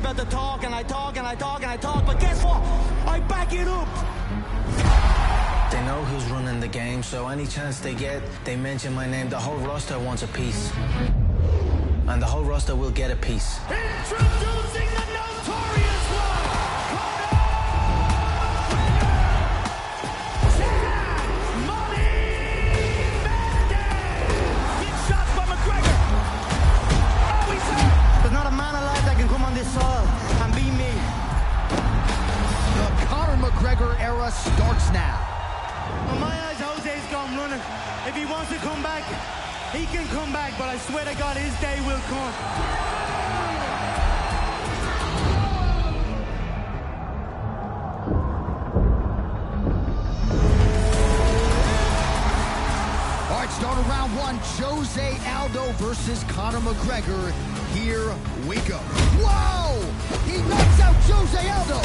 about the talk, and I talk, and I talk, and I talk, but guess what? I back it up. They know who's running the game, so any chance they get, they mention my name. The whole roster wants a piece. And the whole roster will get a piece. Introducing the notorious one, Money Bandit! Big shots by McGregor. Oh, he's hurt. There's not a man alive that can come on this soil and beat me. The Conor McGregor era starts now. In my eyes, Jose's gone running. If he wants to come back, he can come back, but I swear to God, his day will come. All right, start of round one. Jose Aldo versus Conor McGregor. Here we go. Whoa! He knocks out Jose Aldo.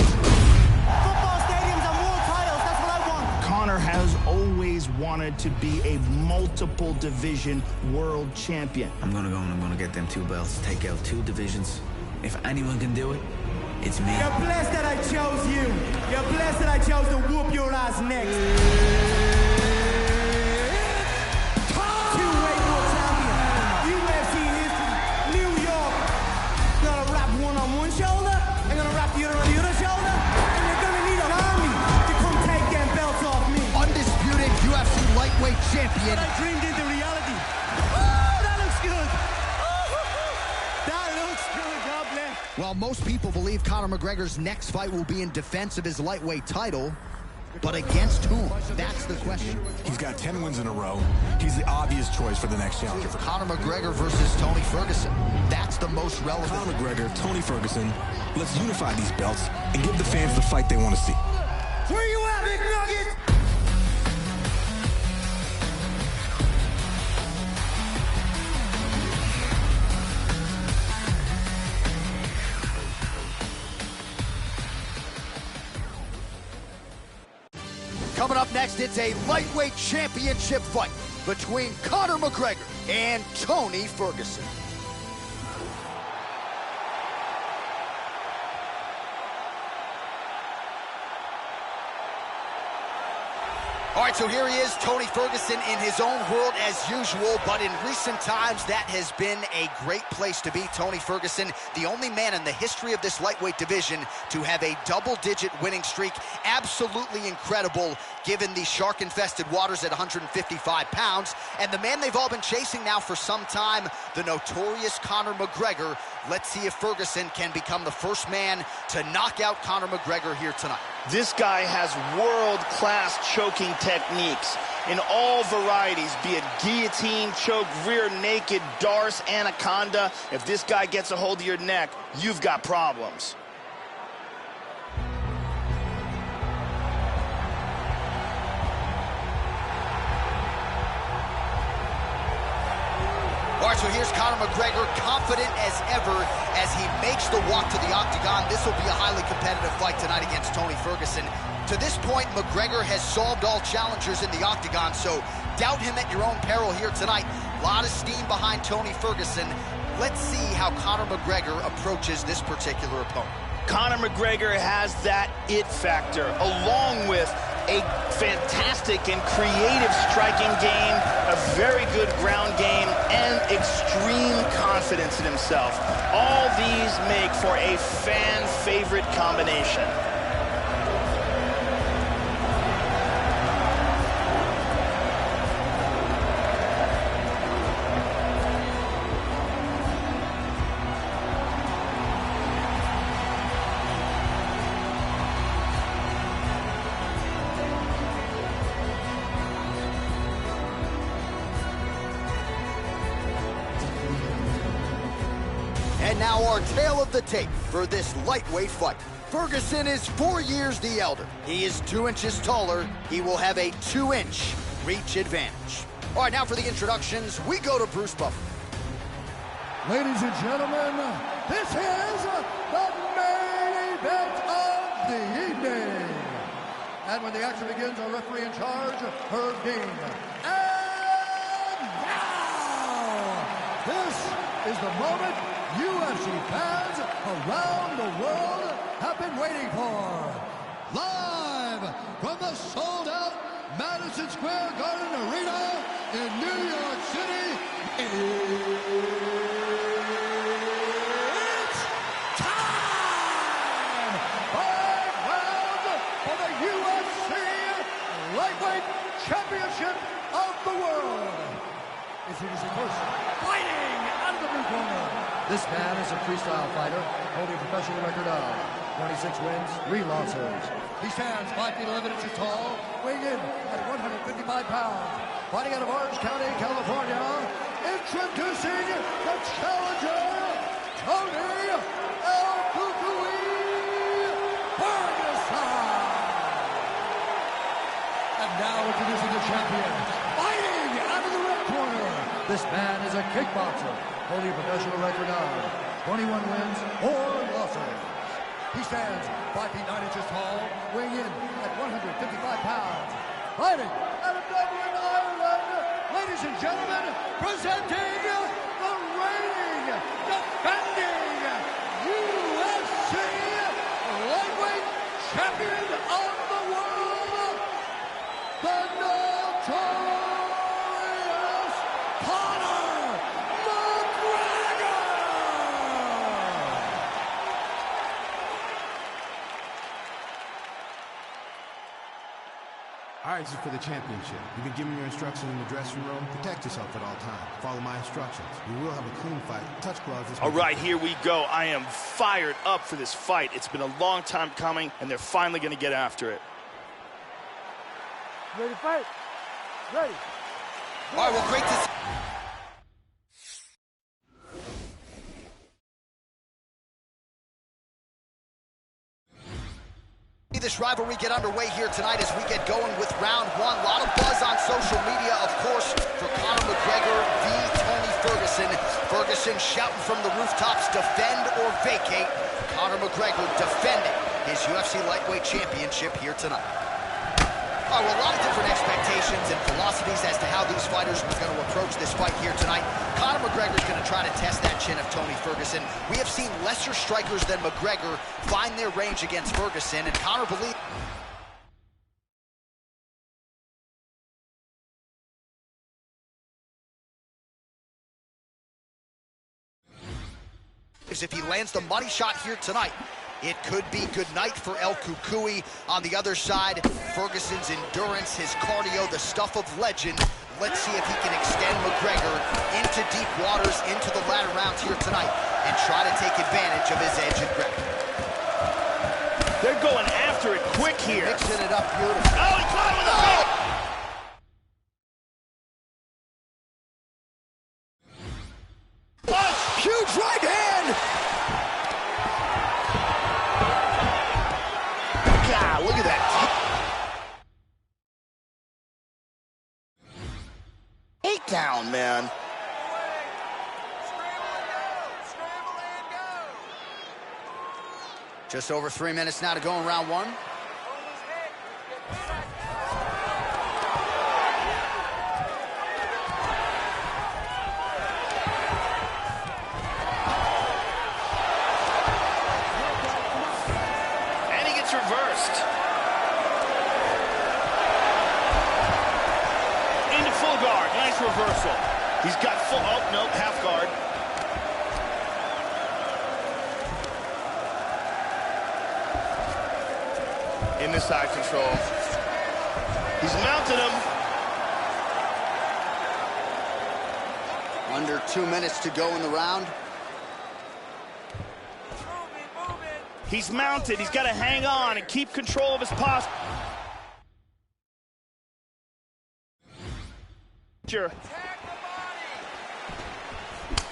Football stadiums and world titles, that's what I want. Conor has always wanted to be a multiple division world champion. I'm gonna go and I'm gonna get them 2 belts, take out 2 divisions. If anyone can do it, it's me. You're blessed that I chose you. You're blessed that I chose to whoop your ass next. Two-weight world champion. UFC history. New York. You're gonna wrap one on one shoulder. I'm gonna wrap the other on the other shoulder. And you're gonna need an army to come take them belts off me. Undisputed UFC lightweight champion. I dreamed into reality. Oh, that looks good. That looks good. God bless. Well, most people believe Conor McGregor's next fight will be in defense of his lightweight title. But against whom? That's the question. He's got 10 wins in a row. He's the obvious choice for the next challenger. Conor McGregor versus Tony Ferguson. That's the most relevant. Conor McGregor, Tony Ferguson. Let's unify these belts and give the fans the fight they want to see. Where you at, Big Nugget? Coming up next, it's a lightweight championship fight between Conor McGregor and Tony Ferguson. All right, so here he is, Tony Ferguson, in his own world as usual, but in recent times, that has been a great place to be. Tony Ferguson, the only man in the history of this lightweight division to have a double-digit winning streak. Absolutely incredible, given the shark-infested waters at 155 pounds. And the man they've all been chasing now for some time, the notorious Conor McGregor. Let's see if Ferguson can become the first man to knock out Conor McGregor here tonight. This guy has world-class choking techniques in all varieties, be it guillotine, choke, rear naked, Darce, anaconda. If this guy gets a hold of your neck, you've got problems. All right, so here's Conor McGregor, confident as ever as he makes the walk to the octagon. This will be a highly competitive fight tonight against Tony Ferguson. To this point, McGregor has solved all challengers in the octagon, so doubt him at your own peril here tonight. A lot of steam behind Tony Ferguson. Let's see how Conor McGregor approaches this particular opponent. Conor McGregor has that it factor, along with a fantastic and creative striking game, a very good ground game, and extreme confidence in himself. All these make for a fan-favorite combination. And now our tale of the tape for this lightweight fight. Ferguson is 4 years the elder. He is 2 inches taller. He will have a 2-inch reach advantage. All right, now for the introductions, we go to Bruce Buffer. Ladies and gentlemen, this is the main event of the evening. And when the action begins, our referee in charge, Herb Dean. And now, this is the moment UFC fans around the world have been waiting for. Live from the sold-out Madison Square Garden Arena in New York City, it's time! 5 rounds for the UFC Lightweight Championship of the World. Introducing first, fighting out of the blue corner. This man is a freestyle fighter, holding a professional record of 26 wins, 3 losses. He stands 5 feet 11 inches tall, weighing in at 155 pounds. Fighting out of Orange County, California, introducing the challenger, Tony El Cucuy Ferguson. And now introducing the champion, fighting out of the red corner. This man is a kickboxer, holding a professional record of 21 wins, 4 losses. He stands 5 feet 9 inches tall, weighing in at 155 pounds. Fighting out of Dublin, Ireland, ladies and gentlemen, presenting the reigning, defending UFC Lightweight Champion of the World, the notorious Conor McGregor! All right, this is for the championship. You've been giving your instructions in the dressing room. Protect yourself at all times. Follow my instructions. We will have a clean fight. Touch gloves. All right, here we go. I am fired up for this fight. It's been a long time coming, and they're finally going to get after it. Ready to fight? Ready. All right, well, great to see. This rivalry get underway here tonight as we get going with round 1. A lot of buzz on social media, of course, for Conor McGregor v. Tony Ferguson. Ferguson shouting from the rooftops, defend or vacate. Conor McGregor defending his UFC Lightweight Championship here tonight. Well, a lot of different expectations and philosophies as to how these fighters are going to approach this fight here tonight. Conor McGregor is going to try to test that chin of Tony Ferguson. We have seen lesser strikers than McGregor find their range against Ferguson, and Conor believes if he lands the money shot here tonight, it could be good night for El Cucuy. On the other side, Ferguson's endurance, his cardio, the stuff of legend. Let's see if he can extend McGregor into deep waters, into the latter rounds here tonight, and try to take advantage of his edge and grip. They're going after it quick here. Mixing it up beautifully. Oh, he caught him with a big... Huge right hand! God, look at that. Takedown, man. Just over 3 minutes now to go in round 1. Reversed. Into full guard. Nice reversal. He's got full... Oh, no, half guard. In the side control. He's mounted him. Under 2 minutes to go in the round. He's mounted. He's got to hang on and keep control of his posture.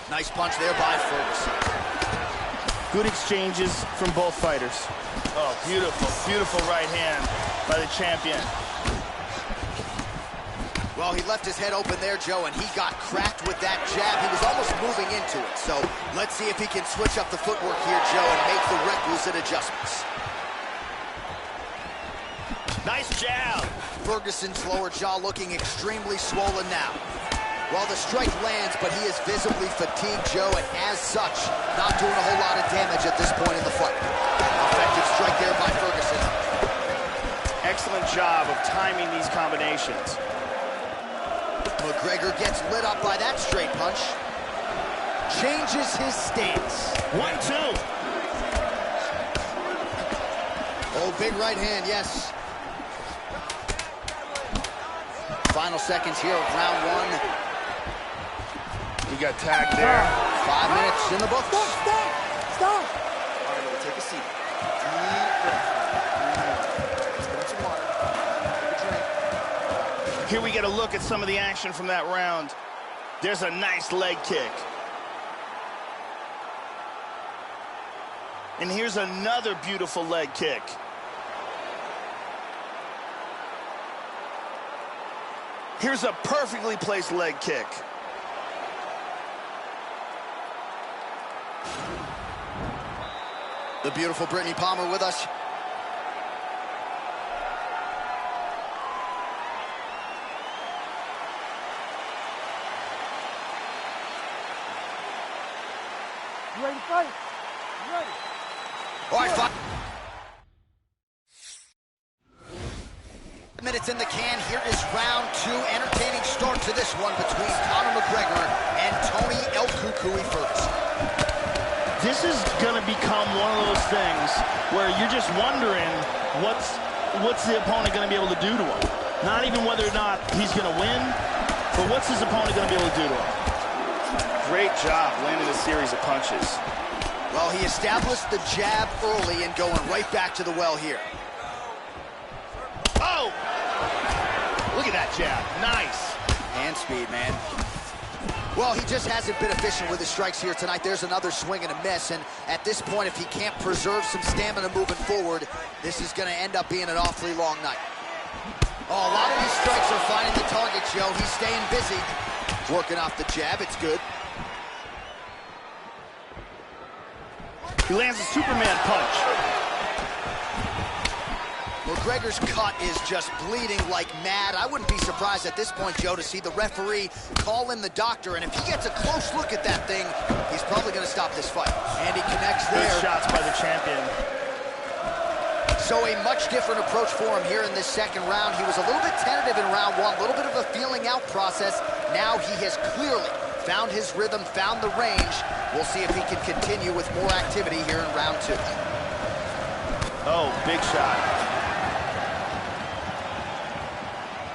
Nice punch there by Ferguson. Good exchanges from both fighters. Oh, beautiful, beautiful right hand by the champion. Well, he left his head open there, Joe, and he got cracked with that jab. He was almost moving into it. So let's see if he can switch up the footwork here, Joe, and make the requisite adjustments. Nice jab. Ferguson's lower jaw looking extremely swollen now. Well, the strike lands, but he is visibly fatigued, Joe, and as such, not doing a whole lot of damage at this point in the fight. Effective strike there by Ferguson. Excellent job of timing these combinations. McGregor gets lit up by that straight punch. Changes his stance. 1-2. Oh, big right hand, yes. Final seconds here of round one. He got tagged there. 5 minutes in the books. Stop! All right, we'll take a seat. Deep breath. Let's put some water. Take a drink. Here we get a look at some of the action from that round. There's a nice leg kick. And here's another beautiful leg kick. Here's a perfectly placed leg kick. The beautiful Brittany Palmer with us. You ready to fight? You ready? All right, 5 minutes in the can. Here is round two. Entertaining start to this one between Conor McGregor and Tony El Cucuy Ferguson. This is going to become one of those things where you're just wondering what's the opponent going to be able to do to him. Not even whether or not he's going to win, but what's his opponent going to be able to do to him. Great job landing a series of punches. Well, he established the jab early and going right back to the well here. Oh! Look at that jab. Nice. Hand speed, man. Well, he just hasn't been efficient with his strikes here tonight. There's another swing and a miss, and at this point, if he can't preserve some stamina moving forward, this is going to end up being an awfully long night. Oh, a lot of these strikes are finding the target, Joe. He's staying busy. Working off the jab. It's good. He lands a Superman punch. McGregor's cut is just bleeding like mad. I wouldn't be surprised at this point, Joe, to see the referee call in the doctor, and if he gets a close look at that thing, he's probably going to stop this fight. And he connects there. Good shots by the champion. So a much different approach for him here in this second round. He was a little bit tentative in round one, a little bit of a feeling out process. Now he has clearly found his rhythm, found the range. We'll see if he can continue with more activity here in round two. Oh, big shot.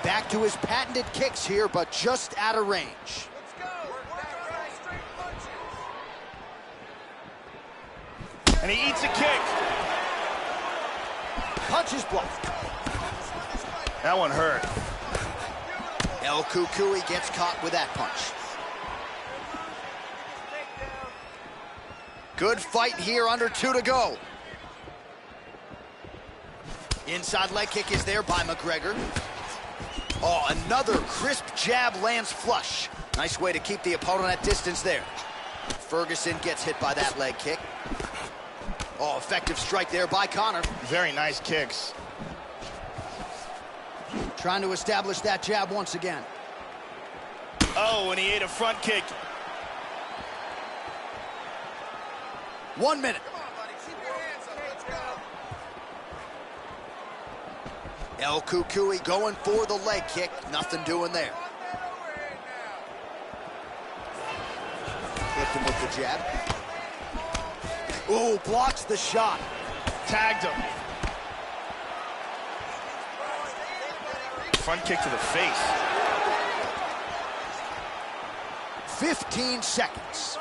Back to his patented kicks here, but just out of range. Let's go. And he eats a kick. Punches blocked. That one hurt. El Cucuy gets caught with that punch. Good fight here, under 2 to go. Inside leg kick is there by McGregor. Oh, another crisp jab lands flush. Nice way to keep the opponent at distance there. Ferguson gets hit by that leg kick. Oh, effective strike there by Conor. Very nice kicks. Trying to establish that jab once again. Oh, and he ate a front kick. 1 minute. Come on, buddy. Keep your hands up. Let's go. El Cucuy going for the leg kick. Nothing doing there. Hit him with the jab. Ooh, blocks the shot. Tagged him. Front kick to the face. 15 seconds.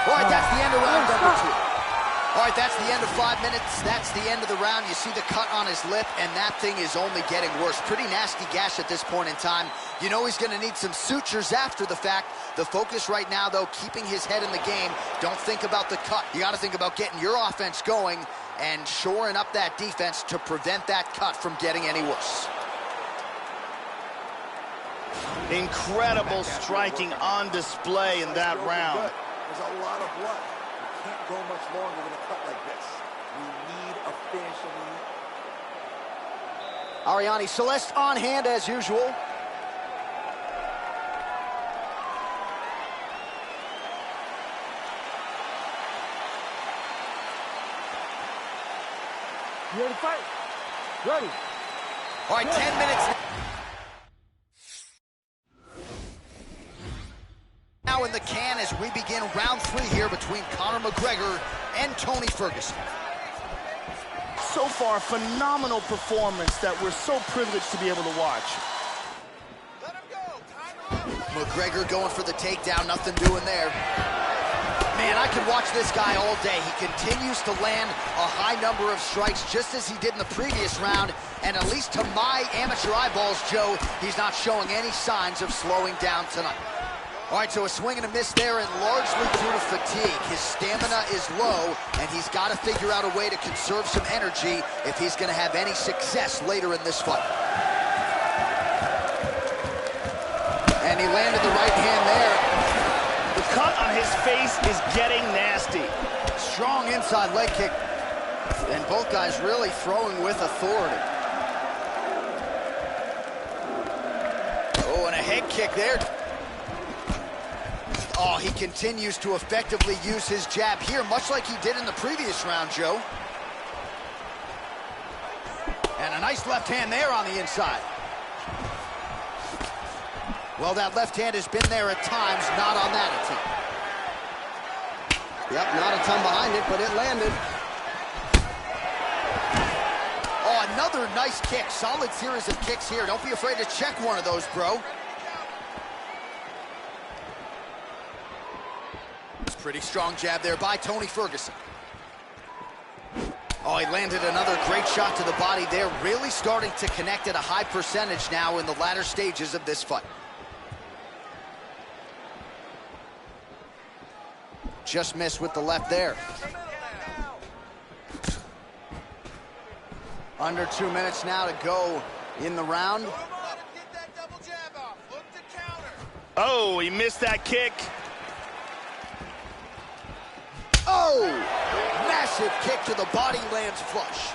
All right, that's the end of round number 2. All right, that's the end of 5 minutes. That's the end of the round. You see the cut on his lip, and that thing is only getting worse. Pretty nasty gash at this point in time. You know he's going to need some sutures after the fact. The focus right now, though, keeping his head in the game. Don't think about the cut. You got to think about getting your offense going and shoring up that defense to prevent that cut from getting any worse. Incredible striking on display in that round. There's a lot of blood. You can't go much longer with a cut like this. We need a finish in the Ariane Celeste on hand as usual. You ready to fight? Ready. All right, 10 minutes now in the can as we begin round 3 here between Conor McGregor and Tony Ferguson. So far, phenomenal performance that we're so privileged to be able to watch. Let him go. McGregor going for the takedown, nothing doing there. Man, I could watch this guy all day. He continues to land a high number of strikes just as he did in the previous round. And at least to my amateur eyeballs, Joe, he's not showing any signs of slowing down tonight. All right, so a swing and a miss there, and largely due to fatigue. His stamina is low, and he's got to figure out a way to conserve some energy if he's going to have any success later in this fight. And he landed the right hand there. The cut on his face is getting nasty. Strong inside leg kick, and both guys really throwing with authority. Oh, and a head kick there. Oh, he continues to effectively use his jab here, much like he did in the previous round, Joe. And a nice left hand there on the inside. Well, that left hand has been there at times, not on that attempt. Yep, not a ton behind it, but it landed. Oh, another nice kick. Solid series of kicks here. Don't be afraid to check one of those, bro. Pretty strong jab there by Tony Ferguson. Oh, he landed another great shot to the body there. Really starting to connect at a high percentage now in the latter stages of this fight. Just missed with the left there. Under 2 minutes now to go in the round. Oh, he missed that kick. Oh, massive kick to the body, lands flush.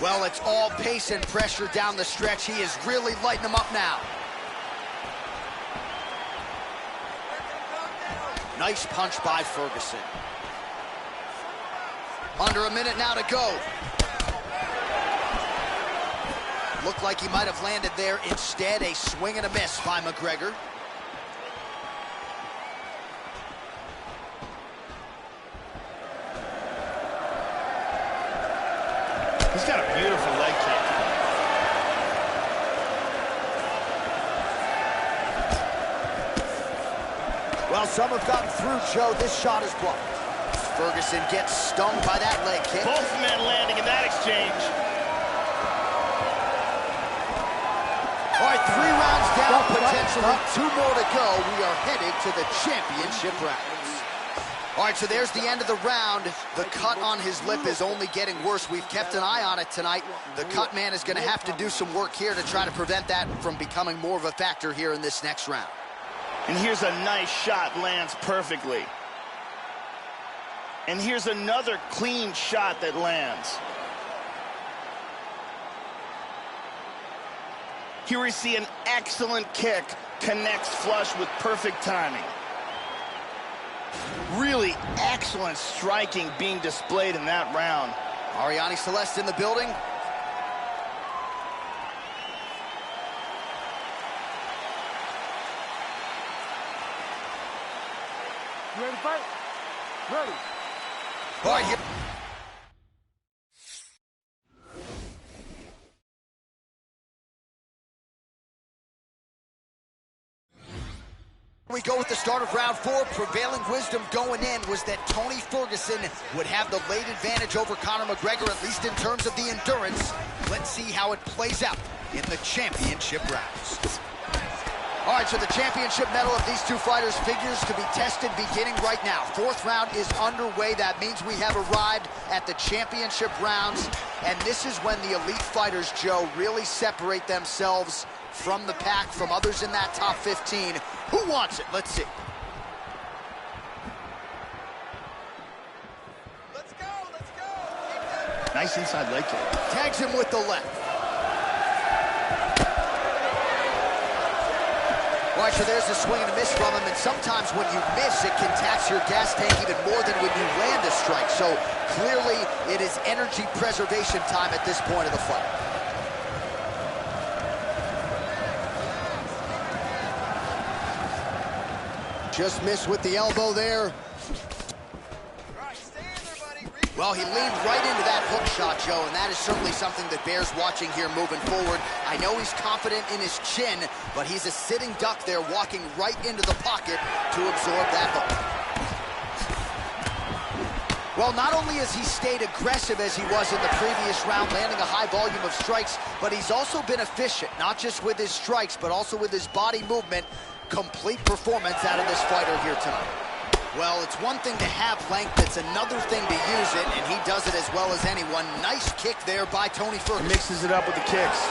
Well, it's all pace and pressure down the stretch. He is really lighting them up now. Nice punch by Ferguson. Under a minute now to go. Looked like he might have landed there. Instead, a swing and a miss by McGregor. He's got a beautiful leg kick. Well, some have gotten through, Joe. This shot is blocked. Ferguson gets stung by that leg kick. Both men landing in that exchange. All right, 3 rounds down, potentially 2 more to go. We are headed to the championship rounds. All right, so there's the end of the round. The cut on his lip is only getting worse. We've kept an eye on it tonight. The cut man is going to have to do some work here to try to prevent that from becoming more of a factor here in this next round. And here's a nice shot, lands perfectly. And here's another clean shot that lands. Here we see an excellent kick, connects flush with perfect timing. Really excellent striking being displayed in that round. Ariane Celeste in the building. You ready to fight? Ready. All right, here. We go with the start of round 4. Prevailing wisdom going in was that Tony Ferguson would have the late advantage over Conor McGregor, at least in terms of the endurance. Let's see how it plays out in the championship rounds. All right, so the championship medal of these 2 fighters figures to be tested beginning right now. 4th round is underway. That means we have arrived at the championship rounds, and this is when the elite fighters, Joe, really separate themselves from the pack, from others in that top 15. Who wants it? Let's see. Let's go, let's go. Nice inside leg kick. Tags him with the left. All right, so there's a swing and a miss from him, and sometimes when you miss, it can tax your gas tank even more than when you land a strike. So clearly, it is energy preservation time at this point of the fight. Just missed with the elbow there. Well, he leaned right into that hook shot, Joe, and that is certainly something that bears watching here moving forward. I know he's confident in his chin, but he's a sitting duck there, walking right into the pocket to absorb that hook. Well, not only has he stayed aggressive as he was in the previous round, landing a high volume of strikes, but he's also been efficient, not just with his strikes, but also with his body movement. Complete performance out of this fighter here tonight. Well, it's one thing to have length, it's another thing to use it, and he does it as well as anyone. Nice kick there by Tony Ferguson. Mixes it up with the kicks.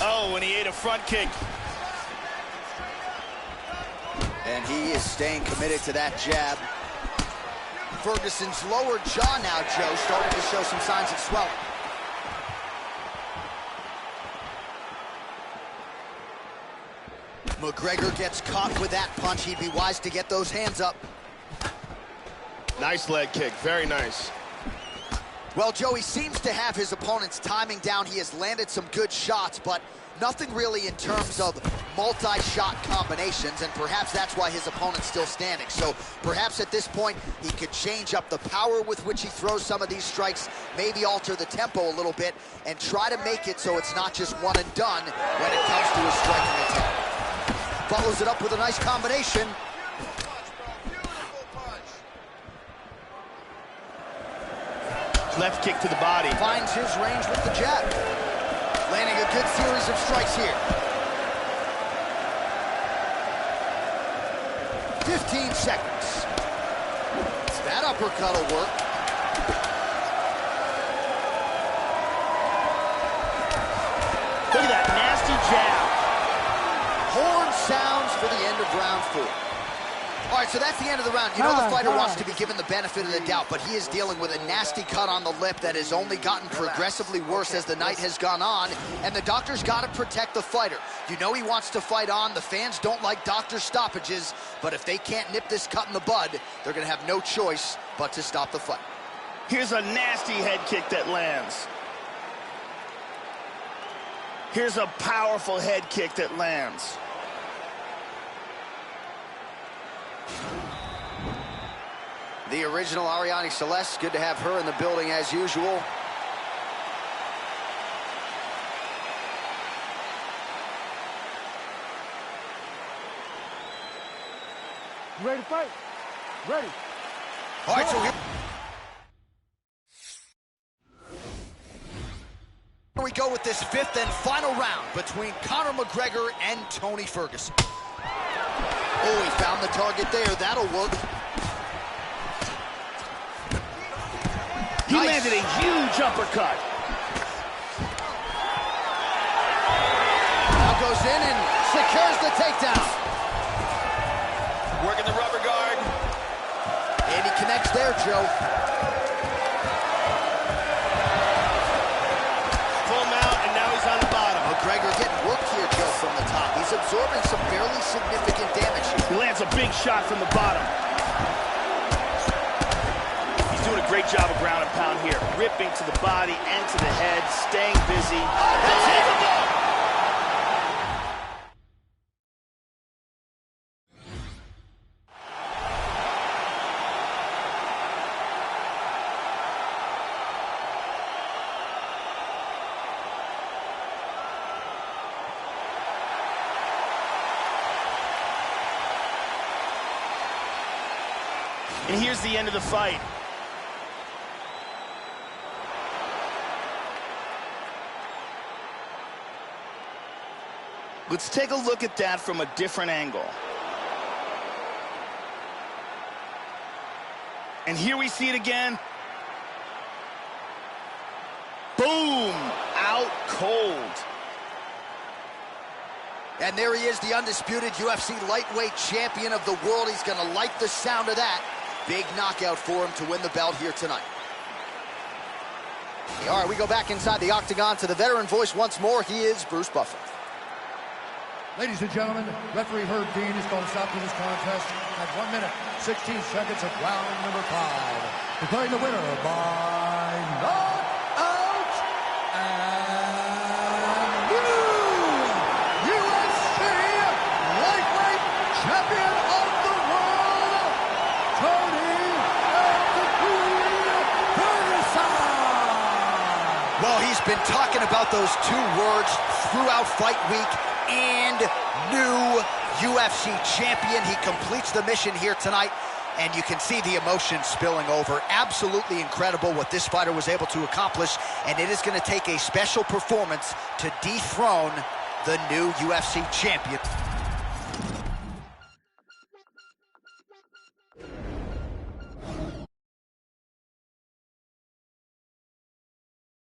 Oh, and he ate a front kick. And he is staying committed to that jab. Ferguson's lower jaw now, Joe, starting to show some signs of swelling. McGregor gets caught with that punch. He'd be wise to get those hands up. Nice leg kick, very nice. Well, Joe, he seems to have his opponent's timing down. He has landed some good shots, but nothing really in terms of multi-shot combinations, and perhaps that's why his opponent's still standing. So perhaps at this point, he could change up the power with which he throws some of these strikes, maybe alter the tempo a little bit, and try to make it so it's not just one and done when it comes to his striking attack. Follows it up with a nice combination. Left kick to the body. Finds his range with the jab. Landing a good series of strikes here. 15 seconds. That uppercut will work. Look at that nasty jab. Horn sounds for the end of round 4. All right, so that's the end of the round. You know the fighter wants to be given the benefit of the doubt, but he is dealing with a nasty cut on the lip that has only gotten progressively worse as the night has gone on, and the doctor's got to protect the fighter. You know he wants to fight on. The fans don't like doctor stoppages, but if they can't nip this cut in the bud, they're going to have no choice but to stop the fight. Here's a nasty head kick that lands. Here's a powerful head kick that lands. The original Ariane Celeste, good to have her in the building as usual. You ready to fight? Ready. All right, so here we go with this 5th and final round between Conor McGregor and Tony Ferguson. Oh, he found the target there. That'll work. He landed a huge uppercut. Now goes in and secures the takedown. Working the rubber guard. And he connects there, Joe. Pull him out, and now he's on the bottom. McGregor getting worked here, Joe, from the top. He's absorbing some fairly significant damage here. He lands a big shot from the bottom. He's doing a great job of ground and pound here. Ripping to the body and to the head, staying busy. Unbelievable! And here's the end of the fight. Let's take a look at that from a different angle. And here we see it again. Boom! Out cold. And there he is, the undisputed UFC lightweight champion of the world. He's going to like the sound of that. Big knockout for him to win the belt here tonight. All right, we go back inside the octagon to the veteran voice once more. He is Bruce Buffer. Ladies and gentlemen, referee Herb Dean is going to stop to this contest at 1 minute, 16 seconds of round number 5. Declaring the winner by knockout and new UFC lightweight champion of the world, Tony Ferguson. Well, he's been talking about those two words throughout fight week, and new UFC champion. He completes the mission here tonight, and you can see the emotion spilling over. Absolutely incredible what this fighter was able to accomplish, and it is going to take a special performance to dethrone the new UFC champion.